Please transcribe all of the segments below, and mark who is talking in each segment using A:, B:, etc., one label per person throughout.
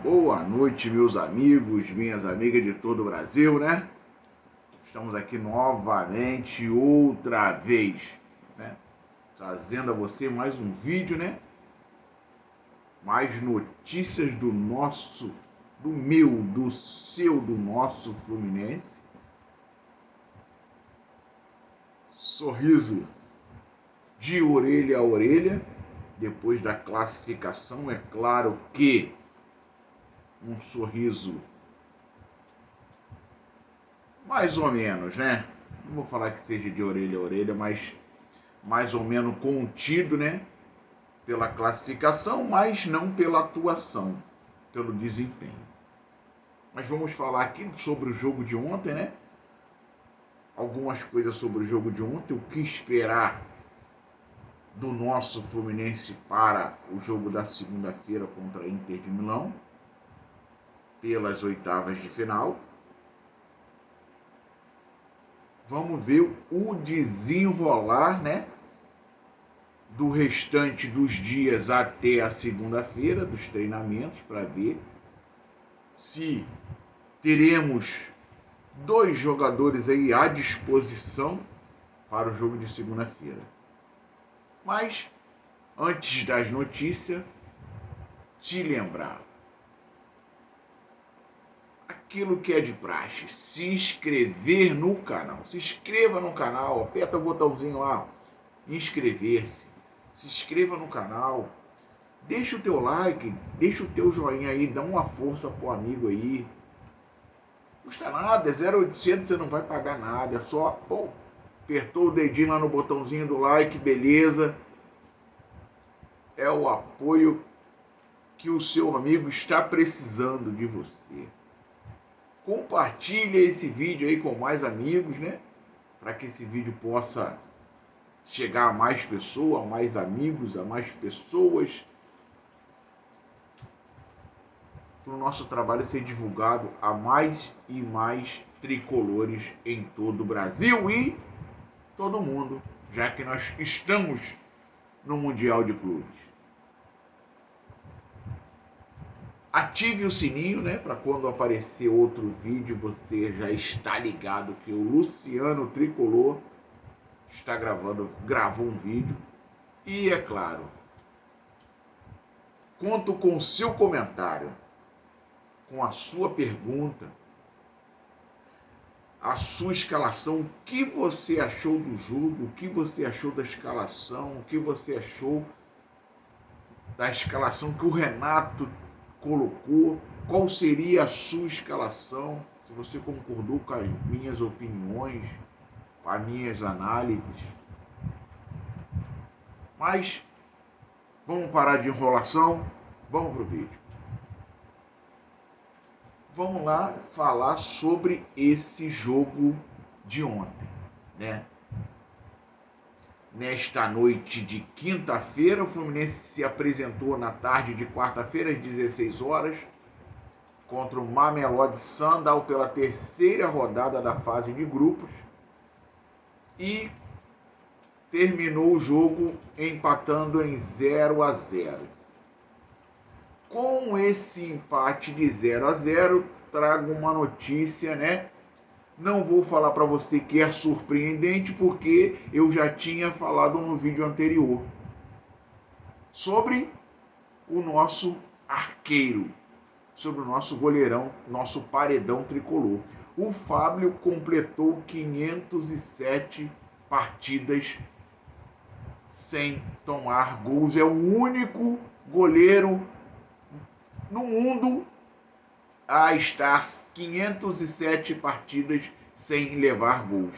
A: Boa noite, meus amigos, minhas amigas de todo o Brasil, né? Estamos aqui novamente, outra vez, né? Trazendo a você mais um vídeo, né? Mais notícias do nosso, do meu, do seu, do nosso Fluminense. Sorriso de orelha a orelha, depois da classificação, é claro que um sorriso mais ou menos, né? Não vou falar que seja de orelha a orelha, mas mais ou menos contido, né? Pela classificação, mas não pela atuação, pelo desempenho. Mas vamos falar aqui sobre o jogo de ontem, né? Algumas coisas sobre o jogo de ontem, o que esperar do nosso Fluminense para o jogo da segunda-feira contra a Inter de Milão, pelas oitavas de final. Vamos ver o desenrolar, né? Do restante dos dias até a segunda-feira, dos treinamentos, para ver se teremos dois jogadores aí à disposição para o jogo de segunda-feira. Mas, antes das notícias, te lembrar aquilo que é de praxe, se inscrever no canal. Se inscreva no canal, aperta o botãozinho lá, inscrever-se. Se inscreva no canal, deixa o teu like, deixa o teu joinha aí, dá uma força pro amigo aí. Não custa nada, é 0800, você não vai pagar nada, é só, pô, apertou o dedinho lá no botãozinho do like, beleza. É o apoio que o seu amigo está precisando de você. Compartilha esse vídeo aí com mais amigos, né? Para que esse vídeo possa chegar a mais pessoas, a mais amigos, a mais pessoas. Para o nosso trabalho ser divulgado a mais e mais tricolores em todo o Brasil e todo mundo, já que nós estamos no Mundial de Clubes. Ative o sininho, né, para quando aparecer outro vídeo você já está ligado que o Luciano Tricolor gravou um vídeo. E é claro, conto com o seu comentário, com a sua pergunta, a sua escalação, o que você achou do jogo, o que você achou da escalação, o que você achou da escalação que o Renato colocou, qual seria a sua escalação, se você concordou com as minhas opiniões, com as minhas análises. Mas vamos parar de enrolação, vamos pro vídeo. Vamos lá falar sobre esse jogo de ontem, né? Nesta noite de quinta-feira, o Fluminense se apresentou na tarde de quarta-feira, às 16 horas, contra o Mamelodi Sundowns pela terceira rodada da fase de grupos e terminou o jogo empatando em 0-0. Com esse empate de 0-0, trago uma notícia, né? Não vou falar para você que é surpreendente, porque eu já tinha falado no vídeo anterior sobre o nosso arqueiro, sobre o nosso goleirão, nosso paredão tricolor. O Fábio completou 507 partidas sem tomar gols. É o único goleiro no mundo a estar 507 partidas sem levar gols.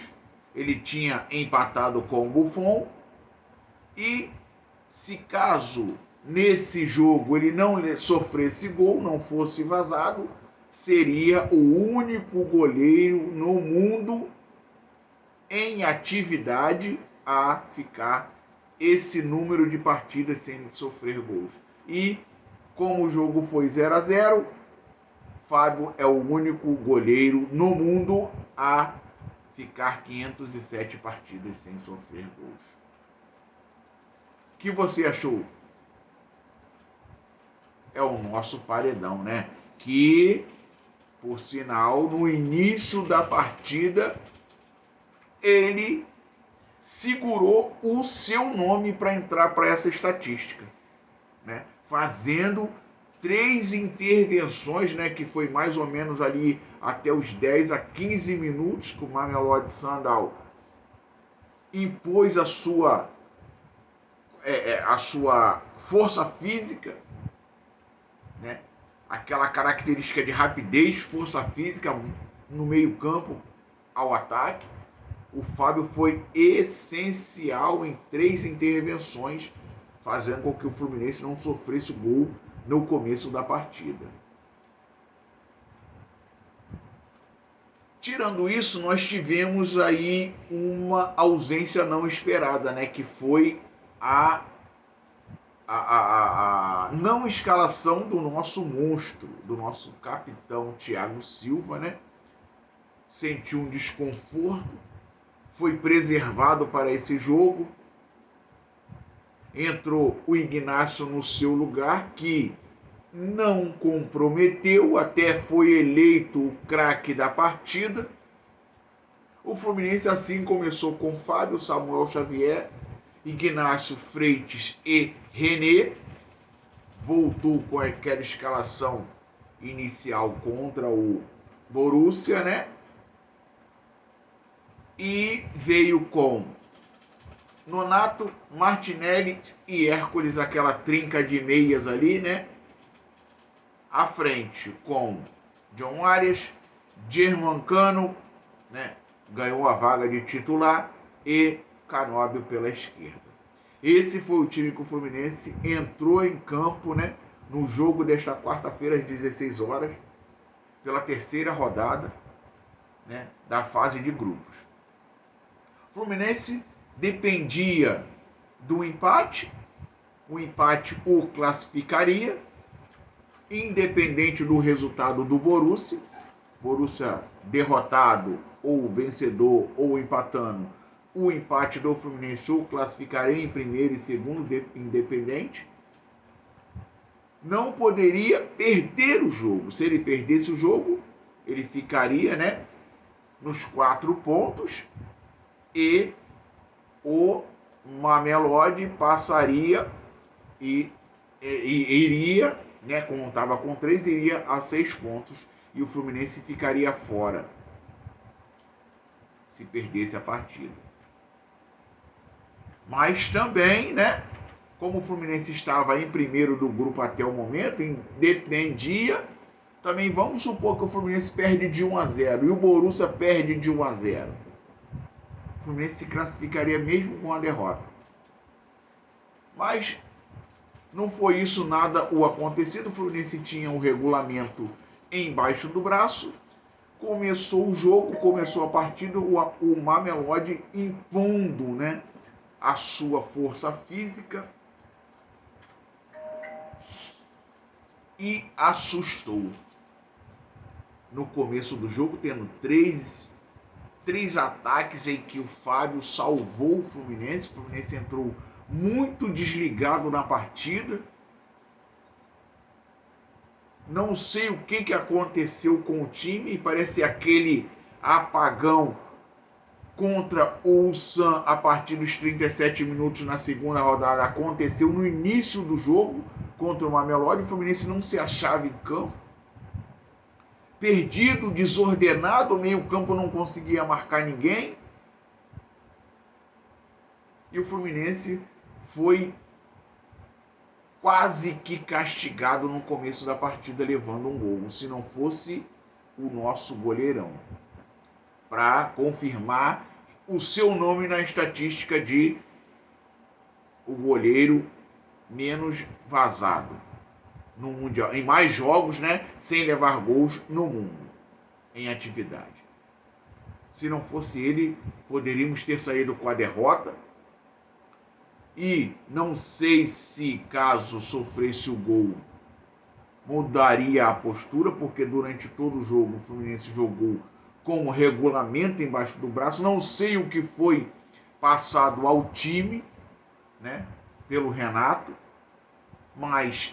A: Ele tinha empatado com o Buffon e, se caso nesse jogo ele não sofresse gol, não fosse vazado, seria o único goleiro no mundo em atividade a ficar esse número de partidas sem sofrer gols. E como o jogo foi 0-0, Fábio é o único goleiro no mundo a ficar 507 partidas sem sofrer gols. O que você achou? é o nosso paredão, né? Que, por sinal, no início da partida, ele segurou o seu nome para entrar para essa estatística, né? Fazendo 3 intervenções, né? Que foi mais ou menos ali até os 10 a 15 minutos que o Mamelodi Sundowns impôs a sua força física, né? Aquela característica de rapidez, força física no meio-campo ao ataque. O Fábio foi essencial em 3 intervenções, fazendo com que o Fluminense não sofresse gol no começo da partida. Tirando isso, nós tivemos aí uma ausência não esperada, né? Que foi a não escalação do nosso monstro, do nosso capitão Thiago Silva, né? Sentiu um desconforto, foi preservado para esse jogo. Entrou o Ignacio no seu lugar, que não comprometeu, até foi eleito o craque da partida. O Fluminense assim começou com Fábio, Samuel Xavier, Ignacio, Freitas e René. Voltou com aquela escalação inicial contra o Borussia, né? E veio com Nonato, Martinelli e Hércules, aquela trinca de meias ali, né? À frente com John Arias, Germancano, né? Ganhou a vaga de titular, e Canóbio pela esquerda. Esse foi o time que o Fluminense entrou em campo, né? No jogo desta quarta-feira às 16 horas, pela terceira rodada, né? Da fase de grupos. O Fluminense dependia do empate, o empate o classificaria, independente do resultado do Borussia. Borussia derrotado, ou vencedor, ou empatando, o empate do Fluminense o classificaria em primeiro e segundo, independente. Não poderia perder o jogo. Se ele perdesse o jogo, ele ficaria, né, nos 4 pontos, e o Mamelodi passaria e iria, né, como estava com 3, iria a 6 pontos, e o Fluminense ficaria fora se perdesse a partida. Mas também, né, como o Fluminense estava em primeiro do grupo até o momento, dependia, também vamos supor que o Fluminense perde de 1-0 e o Borussia perde de 1-0. O Fluminense se classificaria mesmo com a derrota. Mas não foi isso nada o acontecido. O Fluminense tinha um regulamento embaixo do braço. Começou o jogo, começou a partida, o Mamelodi impondo, né, a sua força física, e assustou. No começo do jogo, tendo três ataques em que o Fábio salvou o Fluminense. O Fluminense entrou muito desligado na partida. Não sei o que aconteceu com o time. Parece aquele apagão contra o Ulsan a partir dos 37 minutos na segunda rodada. Aconteceu no início do jogo contra o Mamelodi. O Fluminense não se achava em campo. Perdido, desordenado, o meio-campo não conseguia marcar ninguém. E o Fluminense foi quase que castigado no começo da partida, levando um gol. Se não fosse o nosso goleirão, para confirmar o seu nome na estatística de o goleiro menos vazado no Mundial, em mais jogos, né, sem levar gols no mundo, em atividade. Se não fosse ele, poderíamos ter saído com a derrota. E não sei se, caso sofresse o gol, mudaria a postura, porque durante todo o jogo o Fluminense jogou com o regulamento embaixo do braço. Não sei o que foi passado ao time, né, pelo Renato, mas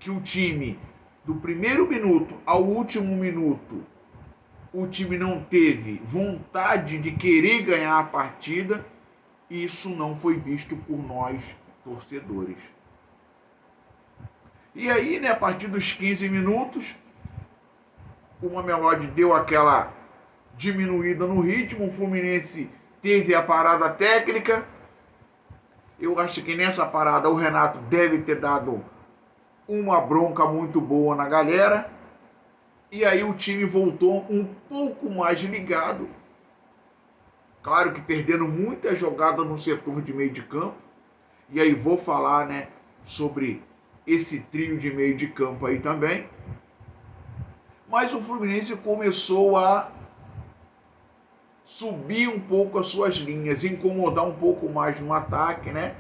A: que o time, do primeiro minuto ao último minuto, o time não teve vontade de querer ganhar a partida, isso não foi visto por nós, torcedores. E aí, né, a partir dos 15 minutos, o Mamelodi deu aquela diminuída no ritmo, o Fluminense teve a parada técnica. Eu acho que nessa parada o Renato deve ter dado uma bronca muito boa na galera. E aí o time voltou um pouco mais ligado. Claro que perdendo muita jogada no setor de meio de campo. E aí vou falar, né, sobre esse trio de meio de campo aí também. Mas o Fluminense começou a subir um pouco as suas linhas, incomodar um pouco mais no ataque, né?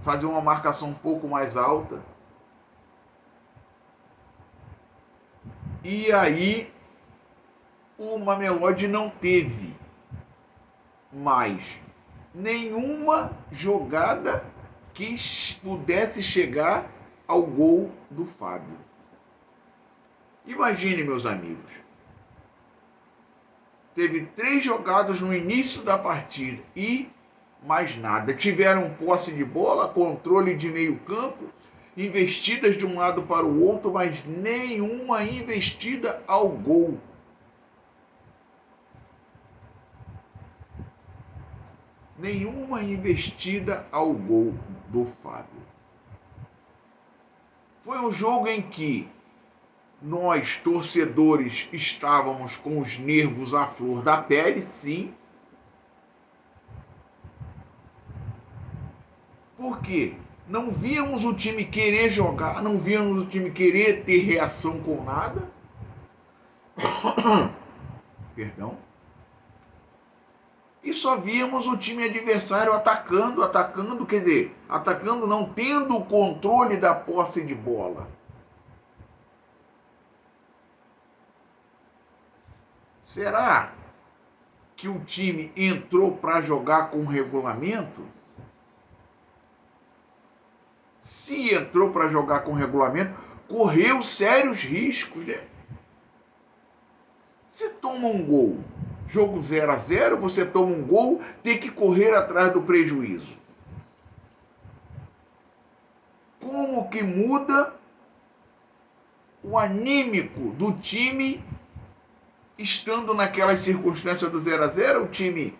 A: Fazer uma marcação um pouco mais alta. E aí o Mamelodi não teve mais nenhuma jogada que pudesse chegar ao gol do Fábio. Imagine, meus amigos, teve 3 jogadas no início da partida e mais nada. Tiveram posse de bola, controle de meio campo, investidas de um lado para o outro, mas nenhuma investida ao gol. Nenhuma investida ao gol do Fábio. Foi um jogo em que nós, torcedores, estávamos com os nervos à flor da pele, sim. Por quê? Não víamos o time querer jogar, não víamos o time querer ter reação com nada. Perdão. E só víamos o time adversário atacando, quer dizer, atacando não tendo o controle da posse de bola. Será que o time entrou para jogar com regulamento? Se entrou para jogar com regulamento, correu sérios riscos, né? Se toma um gol, jogo 0-0, você toma um gol, tem que correr atrás do prejuízo. Como que muda o anímico do time estando naquelas circunstâncias do 0-0, o time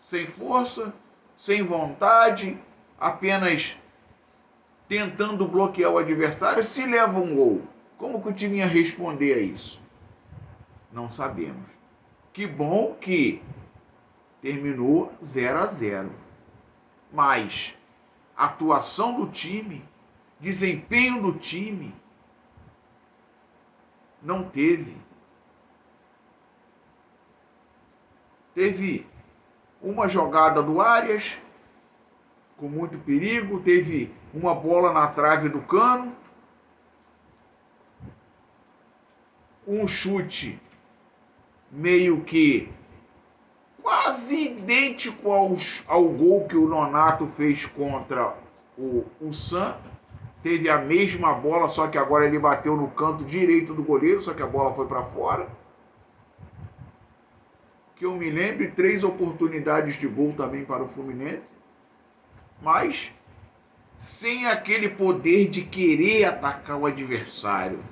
A: sem força, sem vontade, apenas tentando bloquear o adversário? Se leva um gol, como que o time ia responder a isso? Não sabemos. Que bom que terminou 0-0. Mas a atuação do time, desempenho do time, não teve. Teve uma jogada do Arias, com muito perigo, teve uma bola na trave do Cano, um chute meio que quase idêntico ao gol que o Nonato fez contra o Santos. Teve a mesma bola, só que agora ele bateu no canto direito do goleiro, só que a bola foi para fora. Que eu me lembre, 3 oportunidades de gol também para o Fluminense, mas sem aquele poder de querer atacar o adversário,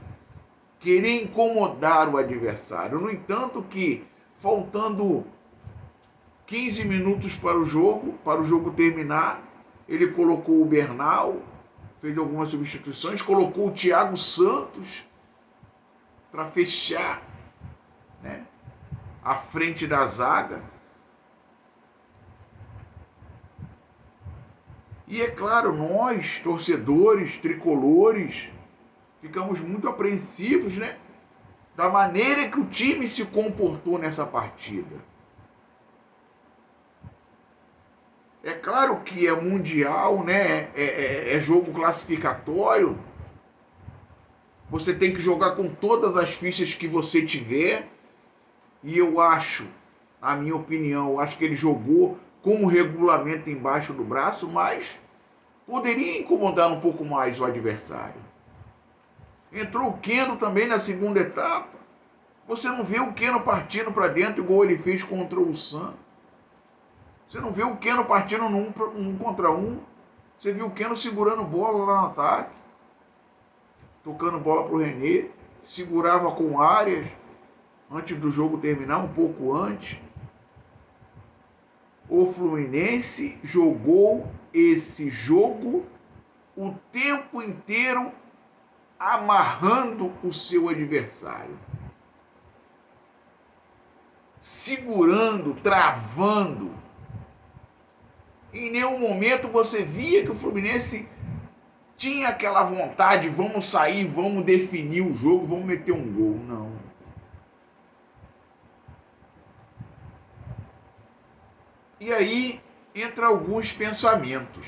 A: querer incomodar o adversário. No entanto que, faltando 15 minutos para o jogo terminar, ele colocou o Bernal, fez algumas substituições, colocou o Thiago Santos para fechar, né, à frente da zaga. E é claro, nós, torcedores, tricolores, ficamos muito apreensivos, né, da maneira que o time se comportou nessa partida. É claro que é mundial, né, é jogo classificatório. Você tem que jogar com todas as fichas que você tiver. E eu acho, na minha opinião, eu acho que ele jogou com o regulamento embaixo do braço, mas poderia incomodar um pouco mais o adversário. Entrou o Keno também na segunda etapa. Você não vê o Keno partindo para dentro igual ele fez contra o Santos. Você não vê o Keno partindo no um contra um. Você viu o Keno segurando bola lá no ataque. Tocando bola para o René. Segurava com Arias antes do jogo terminar, um pouco antes. O Fluminense jogou esse jogo o tempo inteiro amarrando o seu adversário. Segurando, travando. Em nenhum momento você via que o Fluminense tinha aquela vontade, vamos sair, vamos definir o jogo, vamos meter um gol. Não. E aí entra alguns pensamentos.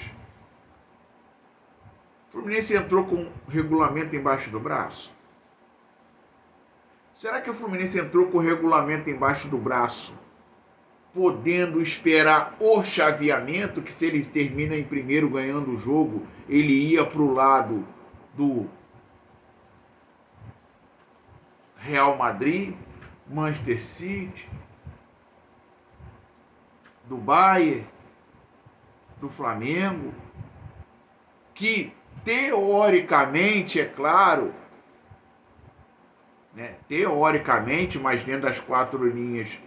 A: O Fluminense entrou com o regulamento embaixo do braço? Será que o Fluminense entrou com o regulamento embaixo do braço, podendo esperar o chaveamento, que se ele termina em primeiro ganhando o jogo, ele ia para o lado do Real Madrid, Manchester City, do Bayern, do Flamengo, que teoricamente, é claro, né, teoricamente, mas dentro das quatro linhas,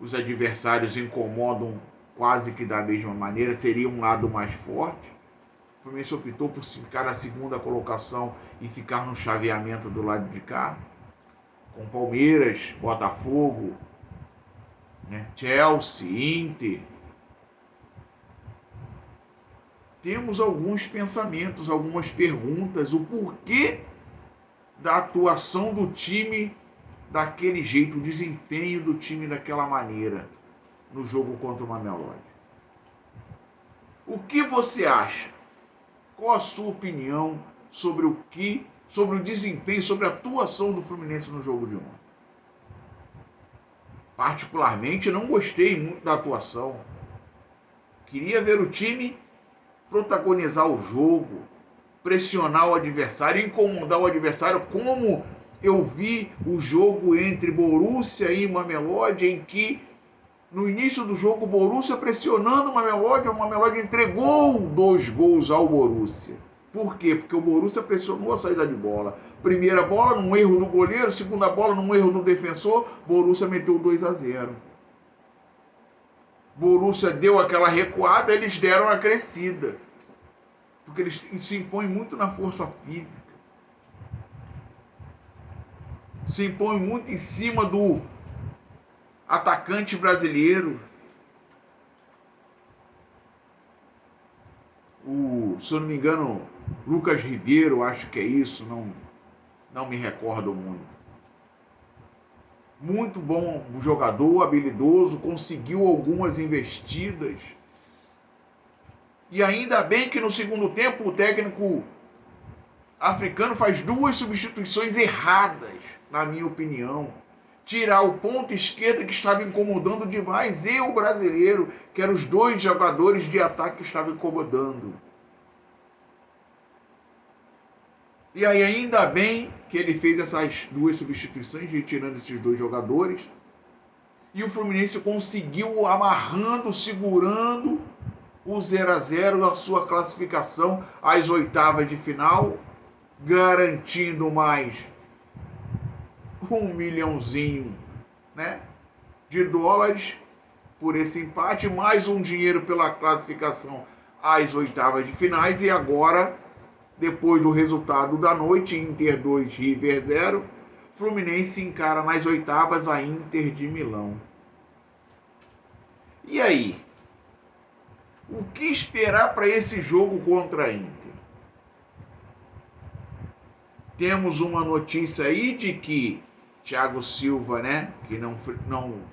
A: os adversários incomodam quase que da mesma maneira, seria um lado mais forte. O Fluminense optou por ficar na segunda colocação e ficar no chaveamento do lado de cá, com Palmeiras, Botafogo, né, Chelsea, Inter. Temos alguns pensamentos, algumas perguntas, o porquê da atuação do time daquele jeito, o desempenho do time daquela maneira no jogo contra o Mamelodi. O que você acha? Qual a sua opinião sobre sobre o desempenho, sobre a atuação do Fluminense no jogo de ontem? Particularmente, não gostei muito da atuação. Queria ver o time protagonizar o jogo, pressionar o adversário, incomodar o adversário, como eu vi o jogo entre Borussia e Mamelodi, em que no início do jogo o Borussia pressionando o Mamelodi entregou 2 gols ao Borussia. Por quê? Porque o Borussia pressionou a saída de bola. Primeira bola num erro do goleiro, segunda bola num erro do defensor, Borussia meteu 2-0. Borussia deu aquela recuada, eles deram a crescida. Porque eles se impõem muito na força física. Se impõem muito em cima do atacante brasileiro. Se eu não me engano, Lucas Ribeiro, acho que é isso, não me recordo muito. Muito bom jogador, habilidoso, conseguiu algumas investidas. E ainda bem que no segundo tempo o técnico africano faz 2 substituições erradas, na minha opinião. Tirar o ponta esquerda que estava incomodando demais e o brasileiro, que eram os 2 jogadores de ataque que estavam incomodando. E aí ainda bem que ele fez essas 2 substituições, retirando esses 2 jogadores. E o Fluminense conseguiu amarrando, segurando o 0-0 a sua classificação às oitavas de final, garantindo mais $1 milhãozinho, né, de dólares por esse empate, mais um dinheiro pela classificação às oitavas de finais. E agora, depois do resultado da noite, Inter 2, River 0, Fluminense encara nas oitavas a Inter de Milão. E aí? O que esperar para esse jogo contra a Inter? Temos uma notícia aí de que Thiago Silva, né, que não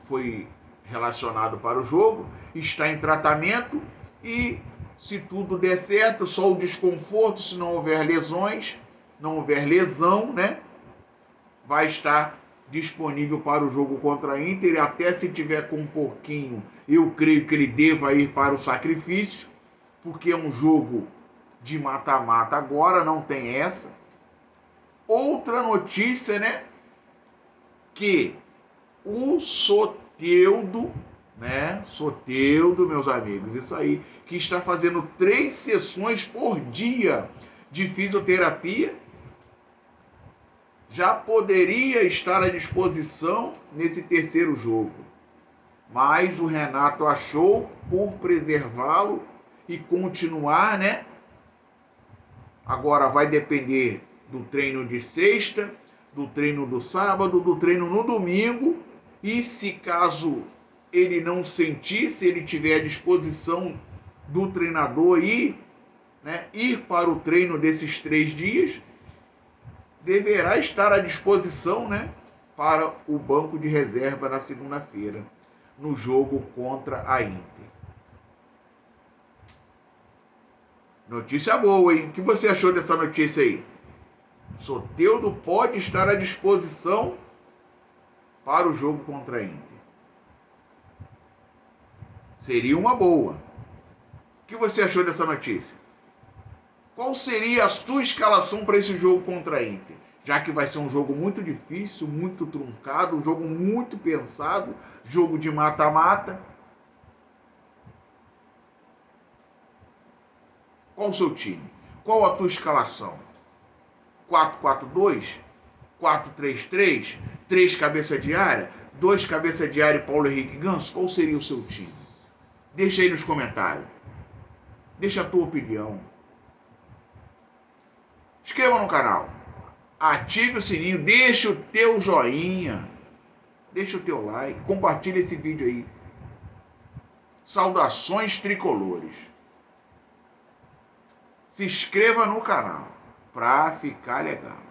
A: foi relacionado para o jogo, está em tratamento e, se tudo der certo, só o desconforto, se não houver lesões, não houver lesão, né, vai estar disponível para o jogo contra a Inter. E até se tiver com um pouquinho, eu creio que ele deva ir para o sacrifício, porque é um jogo de mata-mata agora, não tem essa. outra notícia, né? Que o Soteldo, né? Soteldo, meus amigos, isso aí, que está fazendo 3 sessões por dia de fisioterapia, já poderia estar à disposição nesse terceiro jogo. Mas o Renato achou por preservá-lo e continuar, né? Agora vai depender do treino de sexta, do treino do sábado, do treino no domingo. E se caso ele não sentir, se ele tiver à disposição do treinador ir para o treino desses 3 dias, deverá estar à disposição, né, para o banco de reserva na segunda-feira, no jogo contra a Inter. Notícia boa, hein? O que você achou dessa notícia aí? Soteldo pode estar à disposição para o jogo contra a Inter. Seria uma boa. O que você achou dessa notícia? Qual seria a sua escalação para esse jogo contra a Inter? Já que vai ser um jogo muito difícil, muito truncado, um jogo muito pensado, jogo de mata-mata. Qual o seu time? Qual a tua escalação? 4-4-2? 4-3-3? 3 cabeça de área? 2 cabeça de área e Paulo Henrique Ganso? Qual seria o seu time? Deixa aí nos comentários. Deixa a tua opinião. Inscreva no canal. Ative o sininho. Deixa o teu joinha. Deixa o teu like. Compartilha esse vídeo aí. Saudações tricolores. Se inscreva no canal para ficar legal.